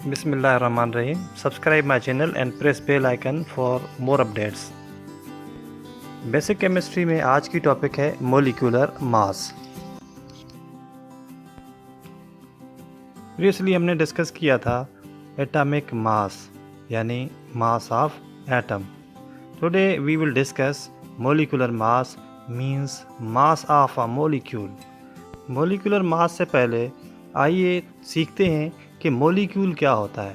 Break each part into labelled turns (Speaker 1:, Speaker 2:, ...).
Speaker 1: Bismillahirrahmanirrahim. Subscribe my channel and press bell icon for more updates. Basic chemistry में आज की topic है molecular mass. Previously हमने discuss किया था एटॉमिक मास यानी mass of atom. Today we will discuss molecular mass means mass of a molecule. Molecular mass से पहले आइए सीखते हैं कि मॉलिक्यूल क्या होता है।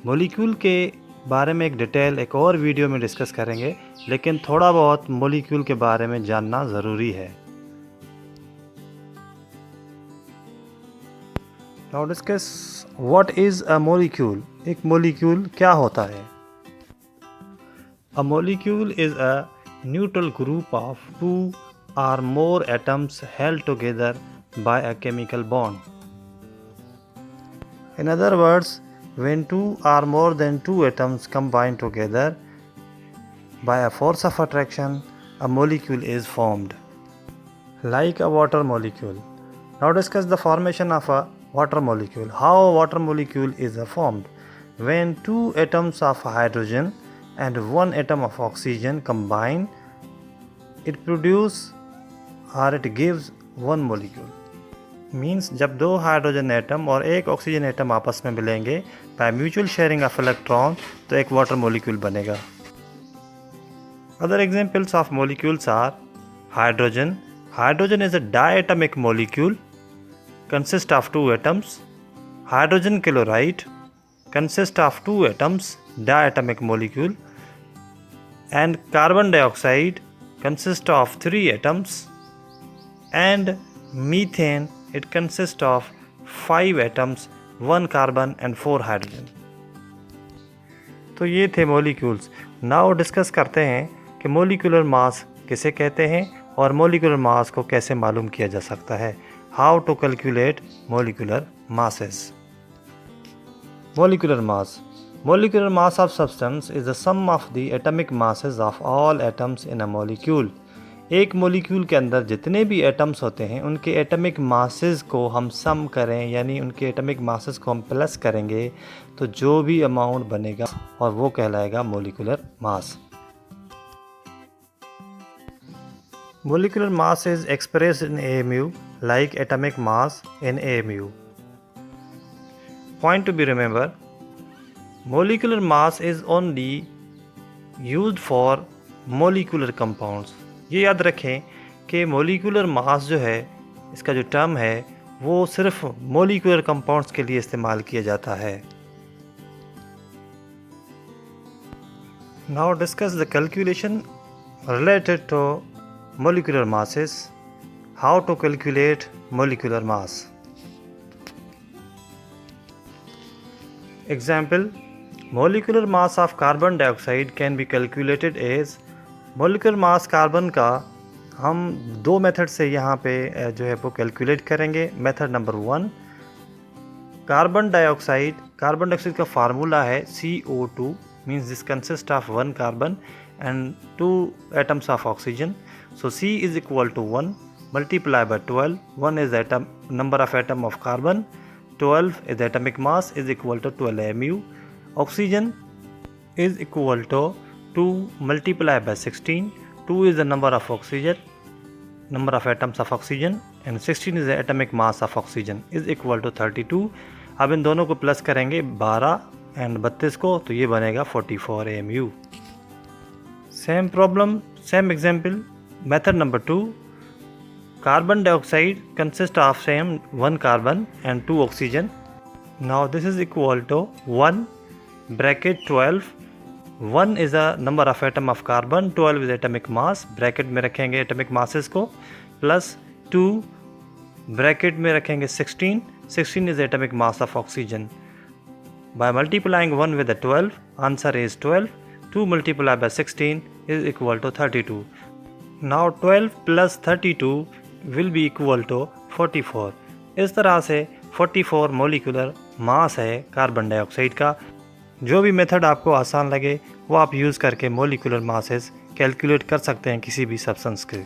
Speaker 1: मॉलिक्यूल के बारे में एक और वीडियो में डिस्कस करेंगे, लेकिन थोड़ा बहुत मॉलिक्यूल के बारे में जानना ज़रूरी है। Now discuss what is a molecule. एक मॉलिक्यूल क्या होता है? A molecule is a neutral group of 2 or more atoms held together by a chemical bond. In other words, when 2 or more than 2 atoms combine together by a force of attraction, a molecule is formed. Like a water molecule. Now discuss the formation of a water molecule. How a water molecule is formed? When 2 atoms of hydrogen and 1 atom of oxygen combine, it produces or it gives one molecule. Means जब 2 hydrogen atom और 1 oxygen atom आपस में मिलेंगे by mutual sharing of electron, तो एक water molecule बनेगा। Other examples of molecules are hydrogen. Hydrogen is a diatomic molecule consist of 2 atoms. Hydrogen chloride consist of 2 atoms, diatomic molecule. And carbon dioxide consist of 3 atoms, and methane, it consists of 5 atoms, 1 carbon and 4 hydrogen. तो ये थे molecules. Now discuss करते हैं कि molecular mass किसे कहते हैं और मॉलिक्यूलर मास को कैसे मालूम किया जा सकता है। How to calculate molecular masses. Molecular mass. Molecular mass of substance is the sum of the atomic masses of all atoms in a molecule. एक मॉलिक्यूल के अंदर जितने भी एटम्स होते हैं उनके एटमिक मासेस को हम सम करें, यानी उनके एटमिक मासेस को हम प्लस करेंगे तो जो भी अमाउंट बनेगा और वो कहलाएगा molecular mass. Molecular mass is expressed in AMU like atomic mass in AMU. Point to be remembered. Molecular mass is only used for molecular compounds. ये याद रखें कि मोलिकुलर मास जो है, इसका जो टर्म है वो सिर्फ मोलिकुलर कंपाउंड्स के लिए इस्तेमाल किया जाता है। Now discuss the calculation related to molecular masses. How to calculate molecular mass. Example, molecular mass of carbon dioxide can be calculated as, molecular mass carbon का हम 2 मेथड से यहाँ पे जो है वो कैलकुलेट करेंगे। मेथड नंबर 1, कार्बन डाइऑक्साइड का फार्मूला है CO2, means this consist of 1 carbon and 2 atoms of oxygen. So C is equal to 1 multiply by 12। 1 is atom number of atom of carbon, 12 is atomic mass is equal to 12 mu. Oxygen is equal to 2 multiplied by 16. 2 is the number of oxygen, number of atoms of oxygen, and 16 is the atomic mass of oxygen is equal to 32. अब इन दोनों को plus करेंगे 12 and 32 को, तो ये बनेगा 44 mu. Same problem, same example, method number 2, carbon dioxide consists of same 1 carbon and 2 oxygen. Now this is equal to 1 bracket 12. 1 is the number of atom of carbon, 12 is atomic mass, bracket में रखेंगे atomic masses को, plus 2 bracket में रखेंगे 16. 16 is atomic mass of oxygen. By multiplying 1 with the 12, answer is 12. 2 multiplied by 16 is equal to 32. Now 12 plus 32 will be equal to 44. इस तरह से 44 molecular mass है carbon dioxide का। जो भी मेथड आपको आसान लगे वो आप यूज़ करके मोलिकुलर मासेस कैलकुलेट कर सकते हैं किसी भी सब्सटेंस के।